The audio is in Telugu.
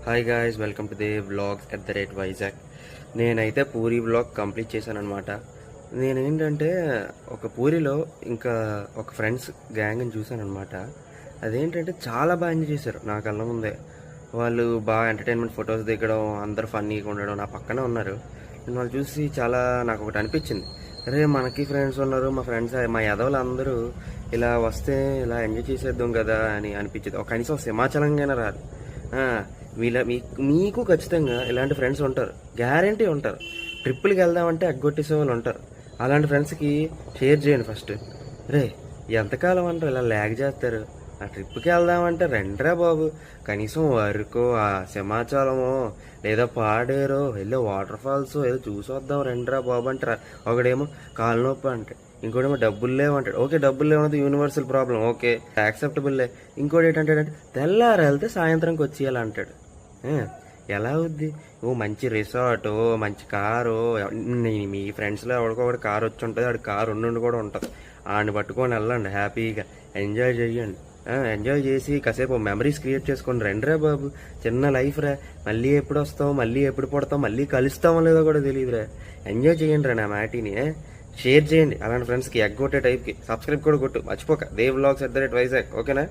Hi guys, welcome to the vlogs at the rate Vizag. నేనైతే పూరి వ్లాగ్ కంప్లీట్ చేశానమాట. నేనేంటంటే ఒక పూరిలో ఇంకా ఒక ఫ్రెండ్స్ గ్యాంగ్ని చూశానమాట. అదేంటంటే చాలా బాగా ఎంజాయ్ చేశారు నా కళ్ళ ముందే. వాళ్ళు బాగా ఎంటర్టైన్మెంట్ ఫొటోస్ దిగడం, అందరు ఫన్నీగా ఉండడం నా పక్కనే ఉన్నారు. నేను వాళ్ళు చూసి చాలా నాకు ఒకటి అనిపించింది. అరే, మనకి ఫ్రెండ్స్ ఉన్నారు, మా ఫ్రెండ్స్ మా యదవులు అందరూ ఇలా వస్తే ఇలా ఎంజాయ్ చేసేద్దాం కదా అని అనిపించింది. ఒక కనీసం సింహాచలంగానే రాదు. మీకు ఖచ్చితంగా ఇలాంటి ఫ్రెండ్స్ ఉంటారు, గ్యారంటీ ఉంటారు. ట్రిప్పులకి వెళ్దామంటే అగ్గొట్టేసే వాళ్ళు ఉంటారు. అలాంటి ఫ్రెండ్స్కి షేర్ చేయండి ఫస్ట్. రే, ఎంతకాలం అంటారు ఇలా ల్యాగ్ చేస్తారు, ఆ ట్రిప్కి వెళ్దామంటే రండిరా బాబు, కనీసం వరకు ఆ సింహాచలమో లేదా పాడేరో వెళ్ళి వాటర్ ఫాల్స్ ఏదో చూసి వద్దాం రండిరా బాబు అంటారా. ఒకడేమో కాలు నొప్పి అంటే, ఇంకోటేమో డబ్బులు లేవంటాడు. ఓకే, డబ్బులు లేవన్నది యూనివర్సల్ ప్రాబ్లం, ఓకే యాక్సెప్టబుల్లే. ఇంకోటి ఏంటంటాడంటే తెల్లారు వెళ్తే సాయంత్రంకి వచ్చేయాలి అంటాడు. ఎలా అవుద్ది? ఓ మంచి రిసార్ట్, మంచి కారు, మీ ఫ్రెండ్స్లో ఎవరికొకటి కారు వచ్చి ఉంటుంది, ఆడి కారు ఉండి కూడా ఉంటుంది. ఆడిని పట్టుకొని వెళ్ళండి, హ్యాపీగా ఎంజాయ్ చేయండి. ఎంజాయ్ చేసి కాసేపు మెమరీస్ క్రియేట్ చేసుకోండి. రండిరా బాబు, చిన్న లైఫ్ రా. మళ్ళీ ఎప్పుడు వస్తావు, మళ్ళీ ఎప్పుడు పడతావు, మళ్ళీ కలుస్తామో లేదో కూడా తెలియదురా. ఎంజాయ్ చేయండి రా నా మాటిని. షేర్ చేయండి అలాంటి ఫ్రెండ్స్కి, ఎగ్గొట్టే టైప్కి. సబ్స్క్రైబ్ కూడా కొట్టు మర్చిపోక. Dev vlogs at the rate Vizag, ఓకేనా?